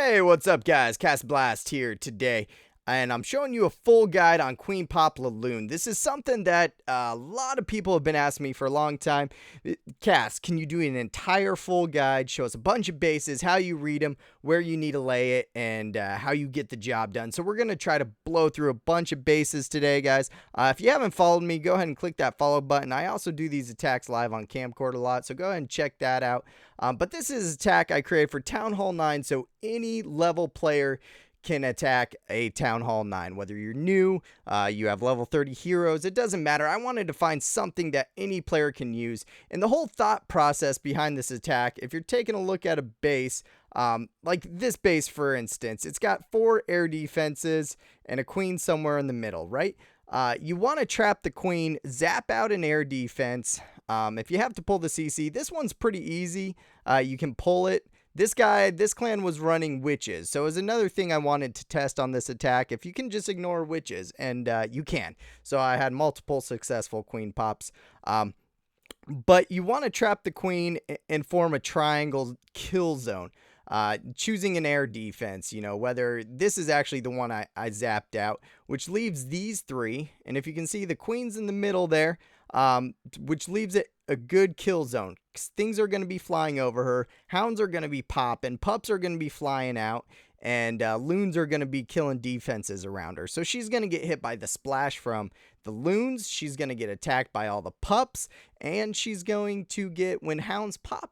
Hey, what's up guys? Cast Blast here today, and I'm showing you a full guide on Queen Pop LaLoon. This is something that a lot of people have been asking me for a long time. Cast, can you do an entire full guide, show us a bunch of bases, how you read them, where you need to lay it, and how you get the job done. So we're going to try to blow through a bunch of bases today, guys. If you haven't followed me, go ahead and click that follow button. I also do these attacks live on Camcord a lot, so go ahead and check that out. But this is an attack I created for Town Hall 9, so any level player can attack a Town Hall 9. Whether you're new, you have level 30 heroes, it doesn't matter. I wanted to find something that any player can use. And the whole thought process behind this attack, if you're taking a look at a base, like this base for instance, it's got 4 air defenses and a queen somewhere in the middle, right? You want to trap the queen, zap out an air defense. If you have to pull the CC, this one's pretty easy. You can pull it. This clan was running witches, so it was another thing I wanted to test on this attack. If you can just ignore witches, and you can. So I had multiple successful queen pops. But you want to trap the queen and form a triangle kill zone. Choosing an air defense, you know, whether this is actually the one I zapped out, which leaves these 3. And if you can see, the queen's in the middle there, which leaves it a good kill zone. Things are going to be flying over her. Hounds are going to be popping. Pups are going to be flying out. And loons are going to be killing defenses around her. So she's going to get hit by the splash from the loons. She's going to get attacked by all the pups. And she's going to get, when hounds pop,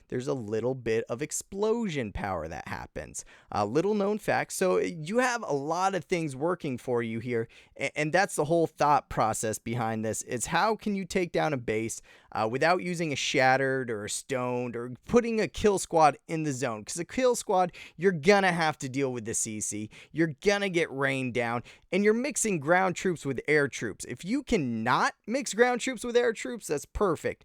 there's a little bit of explosion power that happens. Little known fact. So you have a lot of things working for you here. And that's the whole thought process behind this. Is how can you take down a base without using a shattered or a stoned or putting a kill squad in the zone. Because a kill squad, you're gonna have to deal with the CC. You're gonna get rained down. And you're mixing ground troops with air troops. If you cannot mix ground troops with air troops, that's perfect.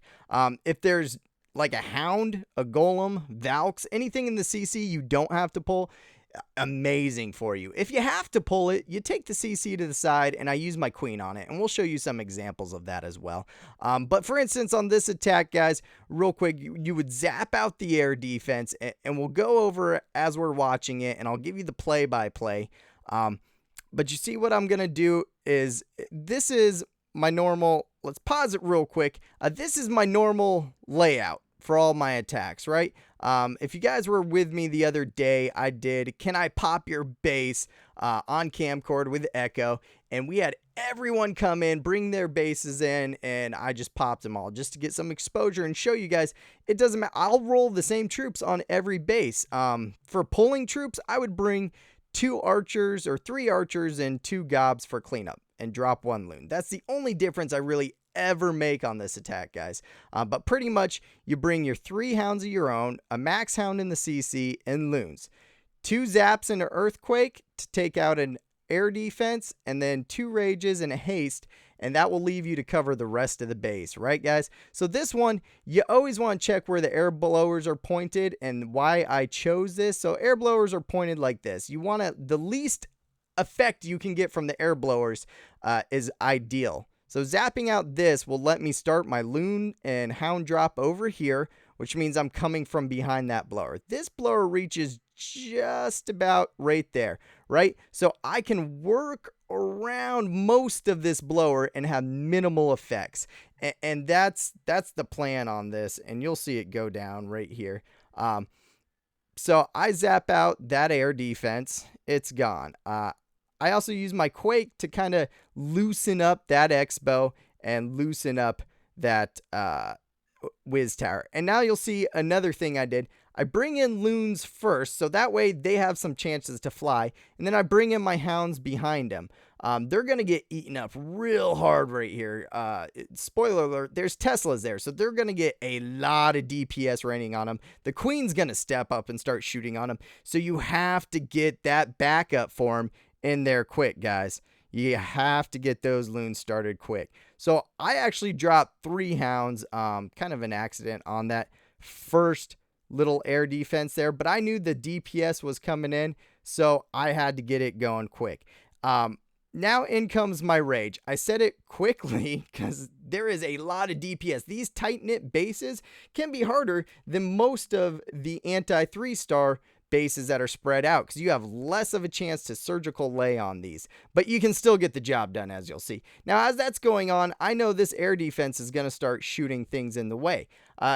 If there's like a hound, a golem, Valks, anything in the CC you don't have to pull, amazing for you. If you have to pull it, you take the CC to the side, and I use my queen on it, and we'll show you some examples of that as well. But for instance, on this attack, guys, real quick, you would zap out the air defense, and we'll go over as we're watching it, and I'll give you the play-by-play. But you see what I'm going to do is, this is my normal, let's pause it real quick. This is my normal layout for all my attacks, right? If you guys were with me the other day, I did Can I Pop Your Base on Camcord with Echo, and we had everyone come in, bring their bases in, and I just popped them all just to get some exposure and show you guys it doesn't matter. I'll roll the same troops on every base. For pulling troops, I would bring 2 archers or 3 archers and 2 gobs for cleanup and drop 1 loon. That's the only difference I really ever make on this attack, guys. But pretty much you bring your 3 hounds of your own, a max hound in the CC, and loons. 2 zaps and an earthquake to take out an air defense, and then 2 rages and a haste, and that will leave you to cover the rest of the base, right, guys? So this one, you always want to check where the air blowers are pointed and why I chose this. So air blowers are pointed like this. You want to, the least effect you can get from the air blowers is ideal. So zapping out this will let me start my loon and hound drop over here, which means I'm coming from behind that blower. This blower reaches just about right there, right? So I can work around most of this blower and have minimal effects. And that's the plan on this, and you'll see it go down right here. So I zap out that air defense. It's gone. I also use my quake to kind of loosen up that expo and loosen up that whiz tower. And now you'll see another thing I did. I bring in loons first, so that way they have some chances to fly. And then I bring in my hounds behind them. They're going to get eaten up real hard right here. Spoiler alert, there's Teslas there, so they're going to get a lot of DPS raining on them. The queen's going to step up and start shooting on them. So you have to get that backup for them in there quick, guys. You have to get those loons started quick. So I actually dropped 3 hounds, kind of an accident on that first little air defense there, but I knew the DPS was coming in, so I had to get it going quick. Now in comes my rage. I said it quickly because there is a lot of DPS. These tight-knit bases can be harder than most of the anti-3-star bases that are spread out because you have less of a chance to surgical lay on these. But you can still get the job done, as you'll see. Now, as that's going on, I know this air defense is going to start shooting things in the way.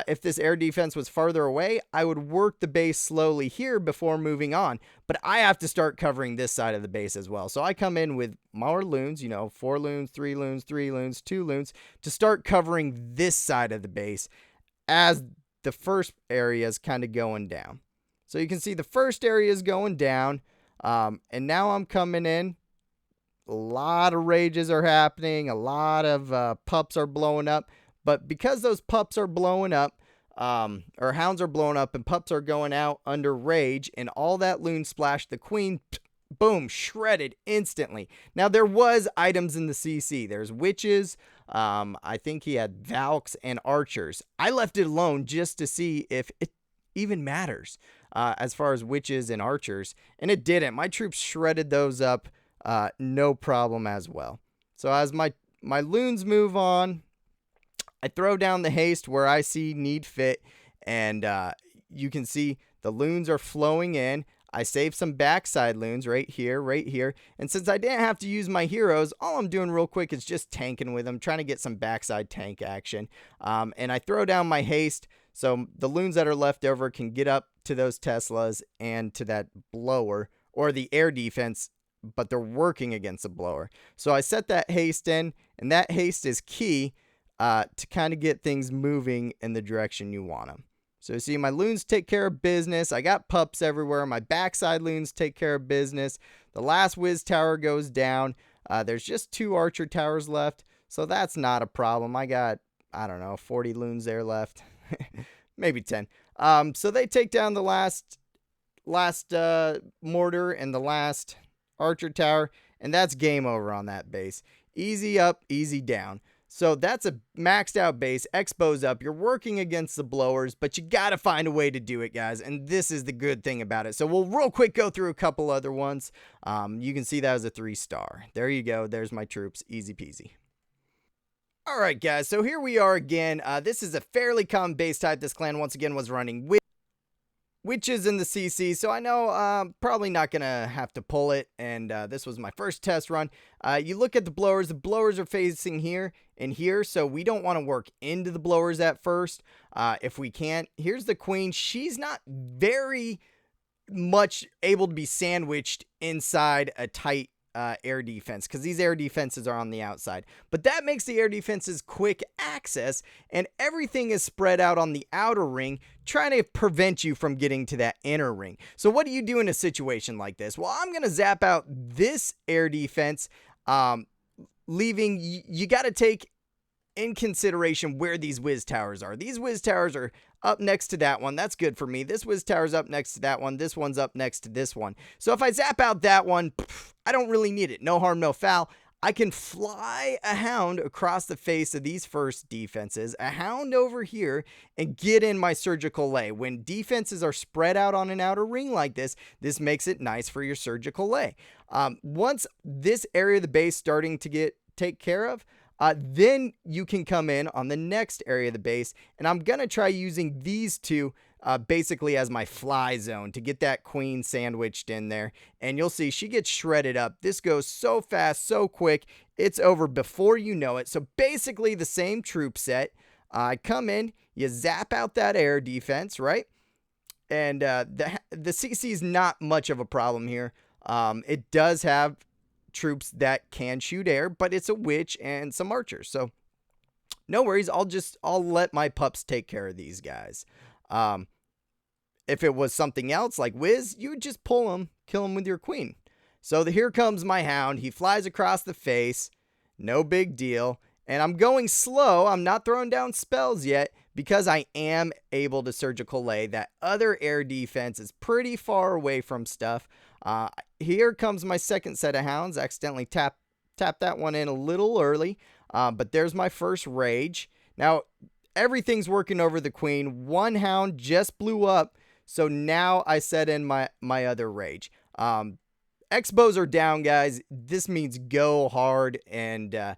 If this air defense was farther away, I would work the base slowly here before moving on. But I have to start covering this side of the base as well. So I come in with more loons, 4 loons, 3 loons, 3 loons, 2 loons, to start covering this side of the base as the first area is kind of going down. So you can see the first area is going down. And now I'm coming in. A lot of rages are happening. A lot of pups are blowing up. But because those pups are blowing up, or hounds are blowing up and pups are going out under rage, and all that loon splashed the queen, boom, shredded instantly. Now, there was items in the CC. There's witches. I think he had valks and archers. I left it alone just to see if it even matters as far as witches and archers, and it didn't. My troops shredded those up no problem as well. So as my loons move on, I throw down the haste where I see need fit, and you can see the loons are flowing in. I saved some backside loons right here. And since I didn't have to use my heroes, all I'm doing real quick is just tanking with them, trying to get some backside tank action. And I throw down my haste so the loons that are left over can get up to those Teslas and to that blower or the air defense, but they're working against the blower. So I set that haste in, and that haste is key to kind of get things moving in the direction you want them. So you see my loons take care of business. I got pups everywhere. My backside loons take care of business. The last whiz tower goes down. There's just 2 archer towers left, so that's not a problem. I got, 40 loons there left. Maybe 10. So they take down the last mortar and the last archer tower, and that's game over on that base. Easy up, easy down. So that's a maxed out base. Expo's up. You're working against the blowers, but you got to find a way to do it, guys. And this is the good thing about it. So we'll real quick go through a couple other ones. You can see that was a 3-star. There you go. There's my troops. Easy peasy. All right, guys. So here we are again. This is a fairly common base type. This clan, once again, was running with witches in the CC, so I know probably not gonna have to pull it, and this was my first test run. You look at the blowers are facing here and here, so we don't want to work into the blowers at first if we can. Here's the queen. She's not very much able to be sandwiched inside a tight air defense, because these air defenses are on the outside, but that makes the air defenses quick access, and everything is spread out on the outer ring, trying to prevent you from getting to that inner ring. So what do you do in a situation like this? Well, I'm gonna zap out this air defense, leaving you got to take in consideration where these whiz towers are. These whiz towers are up next to that one. That's good for me. This whiz tower's up next to that one. This one's up next to this one. So if I zap out that one, I don't really need it. No harm, no foul. I can fly a hound across the face of these first defenses, a hound over here, and get in my surgical lay. When defenses are spread out on an outer ring like this, this makes it nice for your surgical lay. Once this area of the base starting to get taken care of, then you can come in on the next area of the base, and I'm going to try using these two basically as my fly zone to get that queen sandwiched in there, and you'll see she gets shredded up. This goes so fast, so quick, it's over before you know it. So basically the same troop set. I come in, you zap out that air defense, right? And the CC is not much of a problem here. It does have troops that can shoot air, but it's a witch and some archers, so no worries. I'll let my pups take care of these guys. If it was something else like Wiz, you would just pull him, kill him with your queen. So here comes my hound. He flies across the face, no big deal, and I'm going slow. I'm not throwing down spells yet because I am able to surgical lay. That other air defense is pretty far away from stuff. Here comes my second set of hounds. Accidentally tap that one in a little early, but there's my first rage. Now, everything's working over the queen. One hound just blew up, so now I set in my other rage. Expos are down, guys. This means go hard, and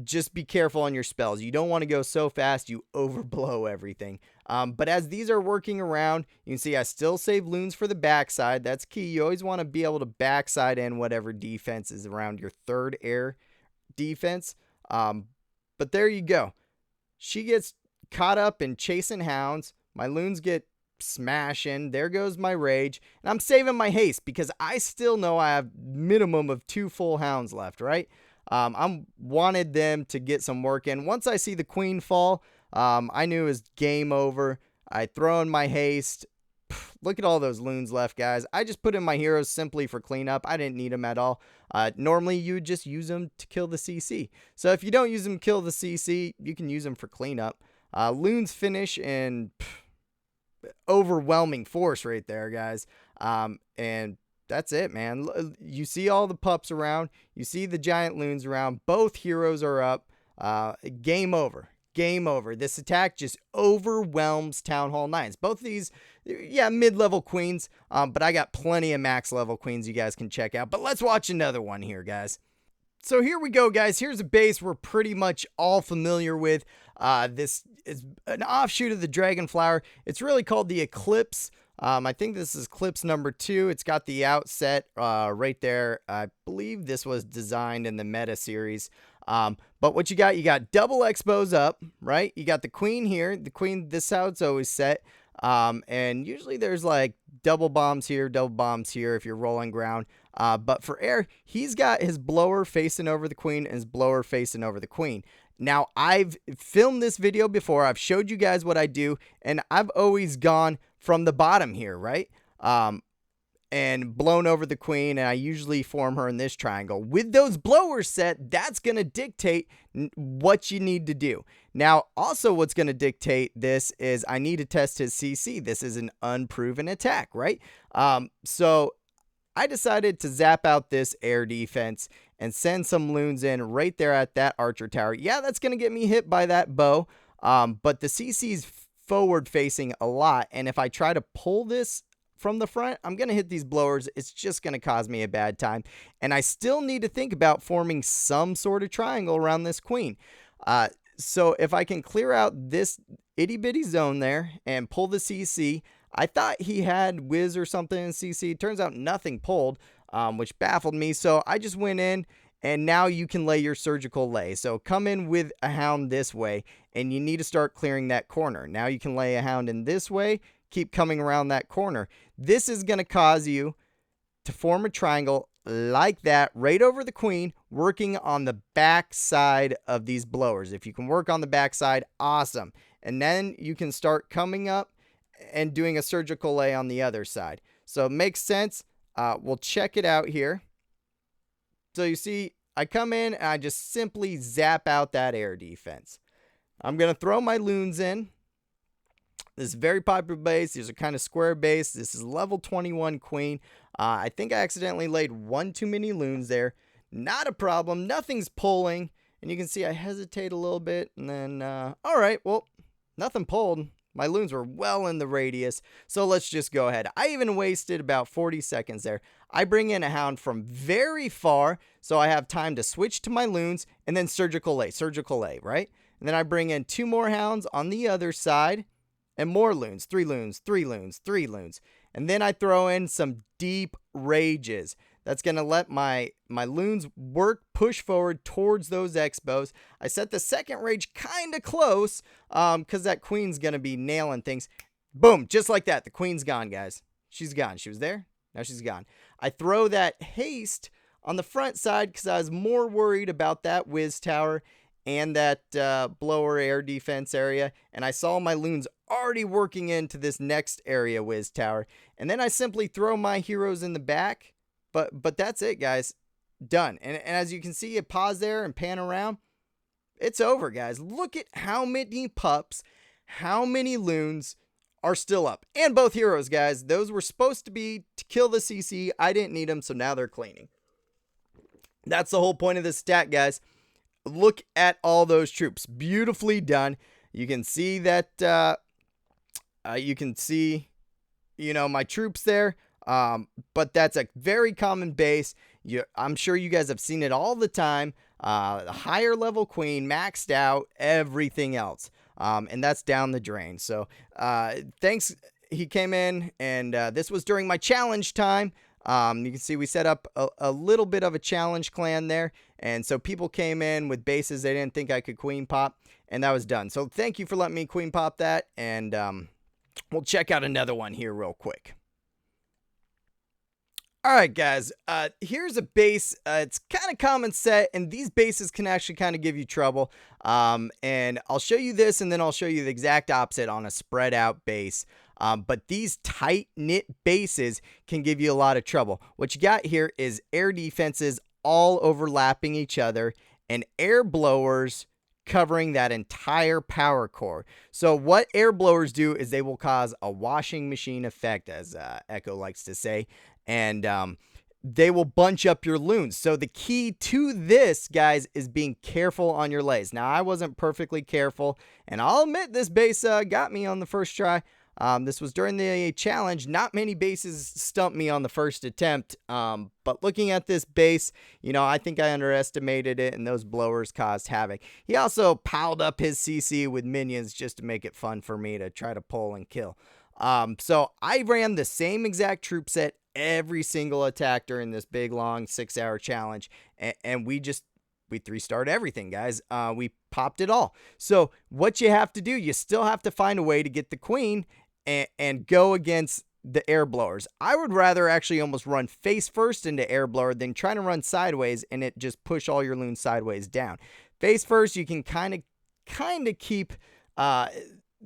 just be careful on your spells. You don't want to go so fast you overblow everything. But as these are working around, you can see I still save loons for the backside. That's key. You always want to be able to backside in whatever defense is around your third air defense. But there you go. She gets caught up in chasing hounds. My loons get smashing. There goes my rage. And I'm saving my haste because I still know I have minimum of 2 full hounds left, right? I wanted them to get some work in. Once I see the queen fall, I knew it was game over. I throw in my haste. Look at all those loons left, guys. I just put in my heroes simply for cleanup. I didn't need them at all. Normally, you would just use them to kill the CC. So if you don't use them to kill the CC, you can use them for cleanup. Loons finish in overwhelming force right there, guys. And that's it, man. You see all the pups around. You see the giant loons around. Both heroes are up. Game over. Game over. This attack just overwhelms Town Hall 9s. Both of these, yeah, mid-level queens, but I got plenty of max-level queens you guys can check out. But let's watch another one here, guys. So here we go, guys. Here's a base we're pretty much all familiar with. This is an offshoot of the Dragonflower. It's really called the Eclipse. I think this is Eclipse number 2. It's got the outset right there. I believe this was designed in the meta series. But what you got double Expos up, right? You got the queen here. The queen, this is how it's always set. And usually there's like double bombs here if you're rolling ground. But for air, he's got his blower facing over the queen and his blower facing over the queen. Now, I've filmed this video before. I've showed you guys what I do, and I've always gone from the bottom here, right? And blown over the queen, and I usually form her in this triangle. With those blowers set, that's going to dictate what you need to do. Now, also what's going to dictate this is I need to test his CC. This is an unproven attack, right? So I decided to zap out this air defense and send some loons in right there at that archer tower. Yeah, that's going to get me hit by that bow, but the CC's forward facing a lot, and if I try to pull this from the front, I'm going to hit these blowers. It's just going to cause me a bad time, and I still need to think about forming some sort of triangle around this queen. So if I can clear out this itty-bitty zone there and pull the CC, I thought he had Wiz or something in CC. Turns out nothing pulled, which baffled me. So I just went in, and now you can lay your surgical lay. So come in with a hound this way, and you need to start clearing that corner. Now you can lay a hound in this way, keep coming around that corner. This is going to cause you to form a triangle like that right over the queen, working on the back side of these blowers. If you can work on the back side, awesome. And then you can start coming up and doing a surgical lay on the other side. So it makes sense. We'll check it out here. So you see, I come in and I just simply zap out that air defense. I'm going to throw my loons in. This is a very popular base. These are kind of square base. This is level 21 queen. I think I accidentally laid one too many loons there. Not a problem. Nothing's pulling. And you can see I hesitate a little bit. And then, all right, well, nothing pulled. My loons were well in the radius. So let's just go ahead. I even wasted about 40 seconds there. I bring in a hound from very far, so I have time to switch to my loons and then surgical lay, right? And then I bring in 2 more hounds on the other side. And more loons, 3 loons, 3 loons, 3 loons. And then I throw in some deep rages. That's going to let my loons work, push forward towards those Expos. I set the second rage kind of close because that queen's going to be nailing things. Boom, just like that. The queen's gone, guys. She's gone. She was there. Now she's gone. I throw that haste on the front side because I was more worried about that Wiz tower and that blower air defense area. And I saw my loons already working into this next area Wiz tower. And then I simply throw my heroes in the back. But that's it, guys. Done. And as you can see, it pause there and pan around. It's over, guys. Look at how many pups, how many loons are still up. And both heroes, guys. Those were supposed to be to kill the CC. I didn't need them, so now they're cleaning. That's the whole point of this stat, guys. Look at all those troops. Beautifully done. You can see that, my troops there. But that's a very common base. I'm sure you guys have seen it all the time. The higher level queen maxed out everything else. And that's down the drain. So thanks. He came in, and this was during my challenge time. You can see we set up a little bit of a challenge clan there. And so people came in with bases they didn't think I could queen pop, and that was done. So thank you for letting me queen pop that. And we'll check out another one here real quick. All right, guys, here's a base. It's kind of common set, and these bases can actually kind of give you trouble. And I'll show you this, and then I'll show you the exact opposite on a spread out base. But these tight-knit bases can give you a lot of trouble. What you got here is air defenses all overlapping each other and air blowers covering that entire power core. So what air blowers do is they will cause a washing machine effect, as Echo likes to say, and they will bunch up your loons. So the key to this, guys, is being careful on your lays. Now, I wasn't perfectly careful, and I'll admit this base got me on the first try. This was during the challenge. Not many bases stumped me on the first attempt. But looking at this base, you know, I think I underestimated it, and those blowers caused havoc. He also piled up his CC with minions just to make it fun for me to try to pull and kill. So I ran the same exact troop set every single attack during this big, long 6-hour challenge. And we 3-starred everything, guys. We popped it all. So what you have to do, you still have to find a way to get the queen and go against the air blowers. I would rather actually almost run face first into air blower than trying to run sideways and it just push all your loons sideways down. Face first, you can kind of keep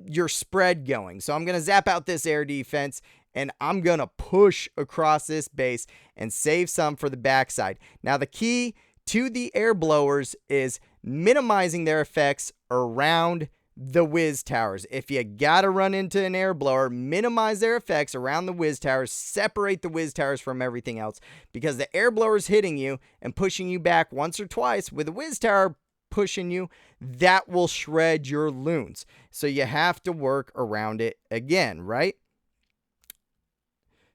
your spread going. So I'm going to zap out this air defense, and I'm going to push across this base and save some for the backside. Now, the key to the air blowers is minimizing their effects around the whiz towers. If you got to run into an air blower, minimize their effects around the whiz towers, separate the whiz towers from everything else, because the air blower's hitting you and pushing you back once or twice with a whiz tower pushing you, that will shred your loons. So you have to work around it again, right?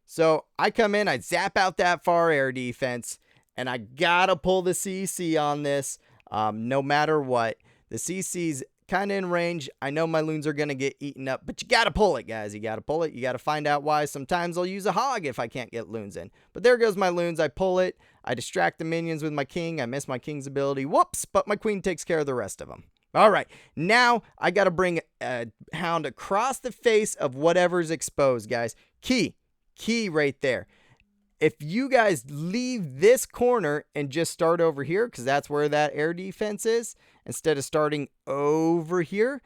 So I come in, I zap out that far air defense, and I gotta pull the CC on this no matter what. The CC's kind of in range. I know my loons are going to get eaten up, but you got to pull it, guys. You got to pull it. You got to find out why. Sometimes I'll use a hog if I can't get loons in. But there goes my loons. I pull it. I distract the minions with my king. I miss my king's ability. Whoops, but my queen takes care of the rest of them. All right, now I got to bring a hound across the face of whatever's exposed, guys. Key right there. If you guys leave this corner and just start over here, because that's where that air defense is, instead of starting over here,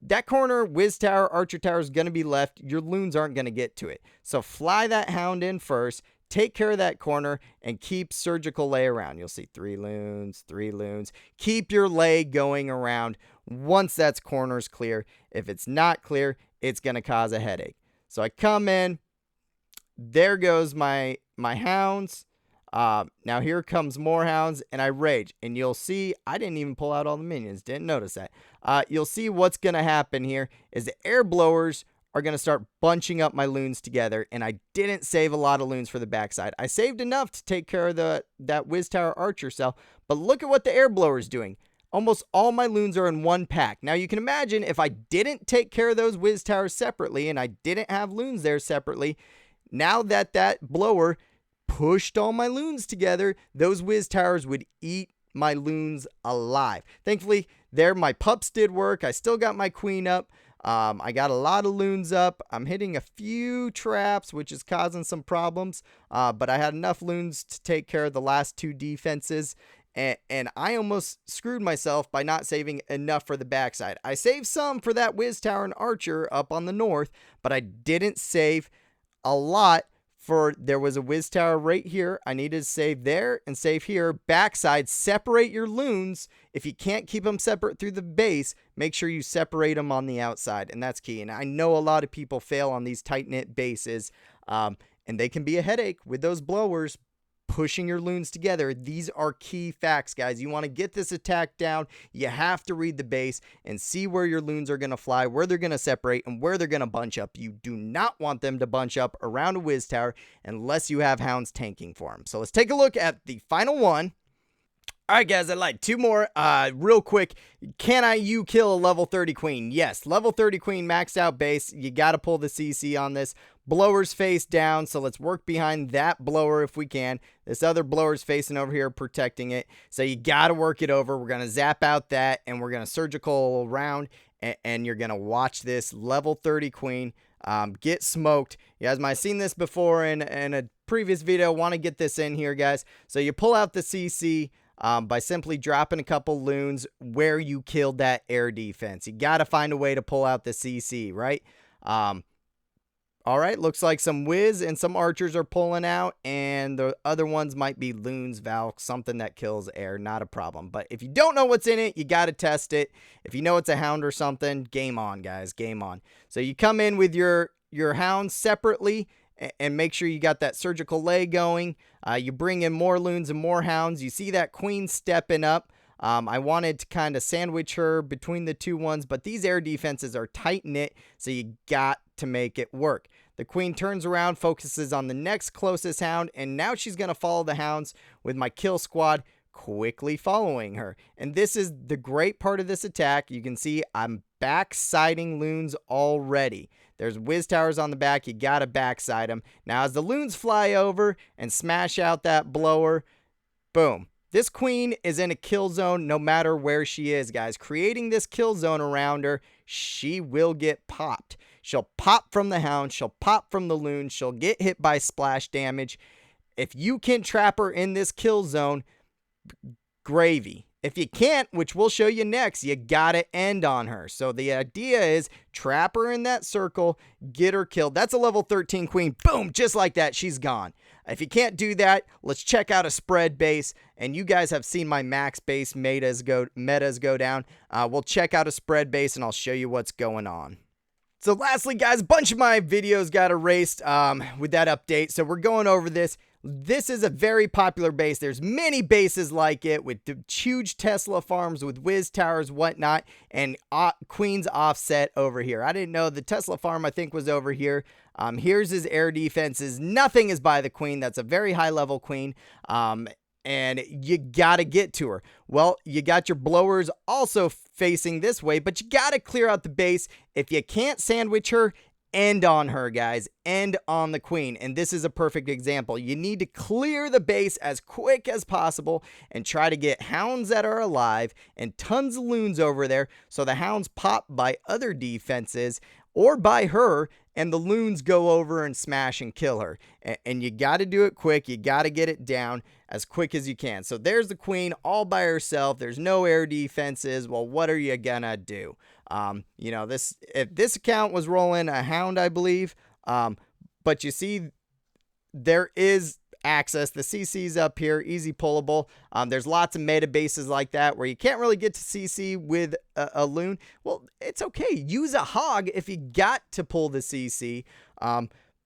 that corner, whiz tower, archer tower is going to be left. Your loons aren't going to get to it. So fly that hound in first, take care of that corner, and keep surgical lay around. You'll see 3 loons, 3 loons. Keep your lay going around once that corner's clear. If it's not clear, it's going to cause a headache. So I come in. There goes my hounds. Now here comes more hounds, and I rage. And you'll see, I didn't even pull out all the minions. Didn't notice that. You'll see what's going to happen here is the air blowers are going to start bunching up my loons together, and I didn't save a lot of loons for the backside. I saved enough to take care of that whiz tower archer cell, but look at what the air blower is doing. Almost all my loons are in one pack. Now, you can imagine if I didn't take care of those whiz towers separately, and I didn't have loons there separately, now that blower pushed all my loons together, those whiz towers would eat my loons alive. Thankfully, my pups did work. I still got my queen up. I got a lot of loons up. I'm hitting a few traps, which is causing some problems. But I had enough loons to take care of the last 2 defenses. And I almost screwed myself by not saving enough for the backside. I saved some for that whiz tower and archer up on the north, but I didn't save a lot there was a whiz tower right here. I needed to save there and save here. Backside, separate your loons. If you can't keep them separate through the base, make sure you separate them on the outside, and that's key. And I know a lot of people fail on these tight-knit bases, and they can be a headache with those blowers, pushing your loons together. These are key facts, guys. You want to get this attack down. You have to read the base and see where your loons are going to fly, where they're going to separate, and where they're going to bunch up. You do not want them to bunch up around a whiz tower unless you have hounds tanking for them. So let's take a look at the final one. All right, guys, I'd like two more real quick. Can you kill a level 30 queen? Yes, level 30 queen, maxed out base. You got to pull the CC on this. Blower's face down, so let's work behind that blower if we can. This other blower's facing over here, protecting it. So you got to work it over. We're going to zap out that, and we're going to surgical around, and you're going to watch this level 30 queen get smoked. You guys might have seen this before in a previous video. Want to get this in here, guys. So you pull out the CC. By simply dropping a couple loons where you killed that air defense. You got to find a way to pull out the CC, right? All right, looks like some whiz and some archers are pulling out, and the other ones might be loons, Valk, something that kills air, not a problem. But if you don't know what's in it, you got to test it. If you know it's a hound or something, game on, guys, game on. So you come in with your hounds separately, and make sure you got that surgical lay going. You bring in more loons and more hounds. You see that queen stepping up. I wanted to kind of sandwich her between the two ones, but these air defenses are tight knit, so you got to make it work. The queen turns around, focuses on the next closest hound, and now she's going to follow the hounds with my kill squad quickly following her. And this is the great part of this attack. You can see I'm backsiding loons already. There's whiz towers on the back. You got to backside them. Now, as the loons fly over and smash out that blower, boom. This queen is in a kill zone no matter where she is, guys. Creating this kill zone around her, she will get popped. She'll pop from the hound. She'll pop from the loon. She'll get hit by splash damage. If you can trap her in this kill zone, gravy. If you can't, which we'll show you next, you gotta end on her. So the idea is trap her in that circle, get her killed. That's a level 13 queen. Boom, just like that, she's gone. If you can't do that, let's check out a spread base. And you guys have seen my max base metas go down. We'll check out a spread base and I'll show you what's going on. So lastly, guys, a bunch of my videos got erased with that update. So we're going over this. This is a very popular base. There's many bases like it with huge Tesla farms with whiz towers, whatnot, and Queen's offset over here. I didn't know the Tesla farm, I think, was over here. Here's his air defenses. Nothing is by the Queen. That's a very high level Queen. And you got to get to her. Well, you got your blowers also facing this way, but you got to clear out the base. If you can't sandwich her, end on her, guys. End on the queen. And this is a perfect example. You need to clear the base as quick as possible and try to get hounds that are alive and tons of loons over there so the hounds pop by other defenses or by her, and the loons go over and smash and kill her. And you got to do it quick. You got to get it down as quick as you can. So there's the queen all by herself. There's no air defenses. Well, what are you gonna do? You know, if this account was rolling a hound, I believe, but you see there is access. The CC's up here, easy pullable. There's lots of meta bases like that where you can't really get to CC with a loon. Well, it's okay. Use a hog if you got to pull the CC.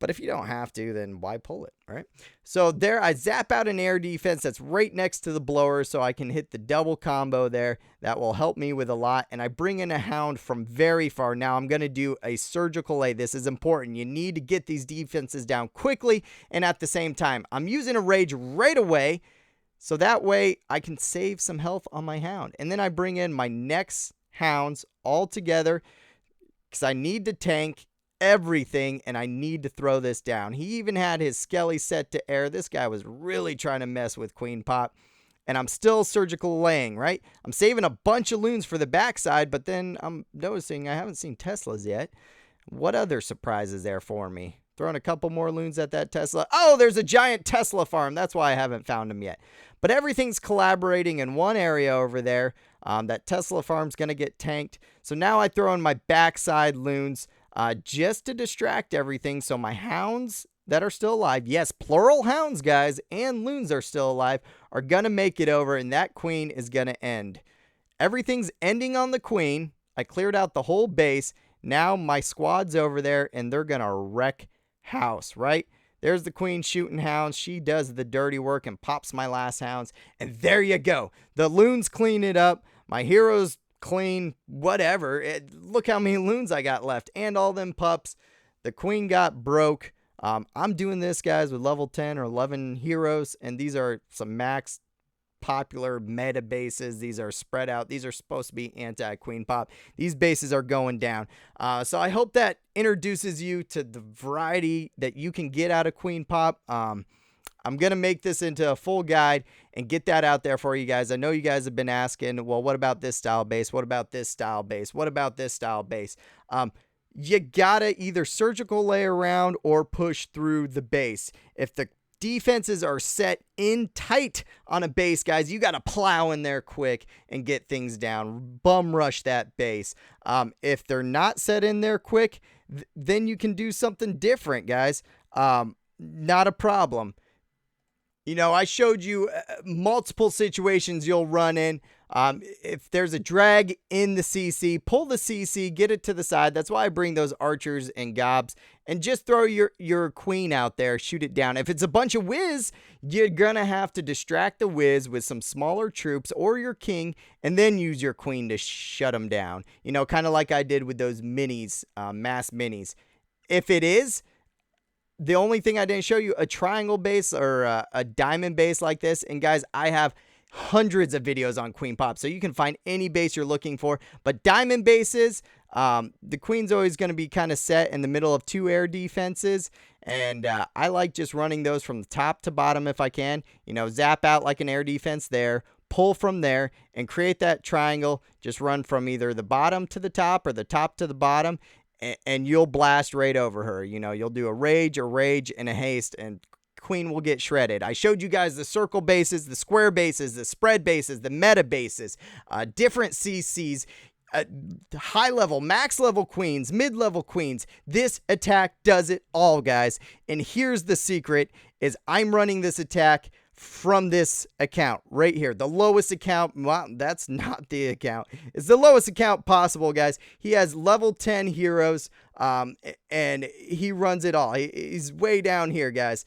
But if you don't have to, then why pull it, right? So there, I zap out an air defense that's right next to the blower so I can hit the double combo there. That will help me with a lot. And I bring in a hound from very far. Now I'm going to do a surgical lay. This is important. You need to get these defenses down quickly and at the same time. I'm using a rage right away so that way I can save some health on my hound. And then I bring in my next hounds all together because I need to tank everything and I need to throw this down. He even had his skelly set to air. This guy was really trying to mess with Queen Pop, and I'm still surgical laying, right? I'm saving a bunch of loons for the backside, but then I'm noticing I haven't seen Teslas yet. What other surprises there for me? Throwing a couple more loons at that Tesla. Oh, there's a giant Tesla farm. That's why I haven't found him yet. But everything's collaborating in one area over there. That Tesla farm's going to get tanked. So now I throw in my backside loons just to distract everything. So my hounds that are still alive, yes, plural hounds, guys, and loons are still alive, are going to make it over, and that queen is going to end. Everything's ending on the queen. I cleared out the whole base. Now my squad's over there, and they're going to wreck house, right? There's the queen shooting hounds. She does the dirty work and pops my last hounds. And there you go. The loons clean it up. My heroes clean whatever. Look how many loons I got left and all them pups. The queen got broke. I'm doing this, guys, with level 10 or 11 heroes, and these are some max popular meta bases. These are spread out. These are supposed to be anti-queen pop. These bases are going down. So I hope that introduces you to the variety that you can get out of queen pop. I'm going to make this into a full guide and get that out there for you guys. I know you guys have been asking, well, what about this style base? What about this style base? What about this style base? You gotta either surgical lay around or push through the base. If the defenses are set in tight on a base, guys, you gotta plow in there quick and get things down. Bum rush that base. If they're not set in there quick, then you can do something different, guys. Not a problem. You know, I showed you multiple situations you'll run in. If there's a drag in the CC, pull the CC, get it to the side. That's why I bring those archers and gobs, and just throw your queen out there, shoot it down. If it's a bunch of whiz, you're gonna have to distract the whiz with some smaller troops or your king, and then use your queen to shut them down. You know, kind of like I did with those minis, mass minis. If it is, the only thing I didn't show you, a triangle base or a diamond base like this. And guys, I have hundreds of videos on queen pop, so you can find any base you're looking for. But diamond bases, the queen's always going to be kind of set in the middle of two air defenses. And I like just running those from the top to bottom if I can. You know, zap out like an air defense there, pull from there, and create that triangle. Just run from either the bottom to the top or the top to the bottom, and you'll blast right over her. You know, you'll do a rage, and a haste, and queen will get shredded. I showed you guys the circle bases, the square bases, the spread bases, the meta bases, different CCs, high level, max level queens, mid level queens. This attack does it all, guys. And here's the secret: is I'm running this attack from this account right here, the lowest account. Well, that's not the account. It's the lowest account possible, guys. He has level 10 heroes, and he runs it all. He's way down here, guys.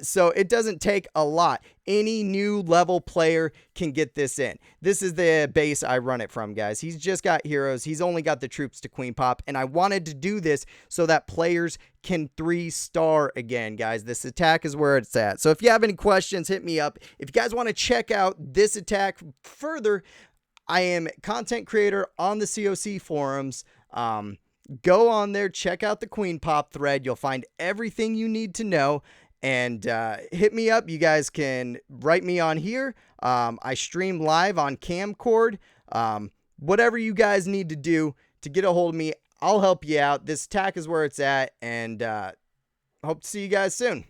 So it doesn't take a lot. Any new level player can get this in. This is the base I run it from, guys. He's just got heroes. He's only got the troops to queen pop, and I wanted to do this so that players can 3-star again, guys. This attack is where it's at. So if you have any questions, hit me up. If you guys want to check out this attack further, I am content creator on the COC forums. Go on there, check out the queen pop thread. You'll find everything you need to know. And hit me up. You guys can write me on here. I stream live on Camcord. Whatever you guys need to do to get a hold of me, I'll help you out. This attack is where it's at, and hope to see you guys soon.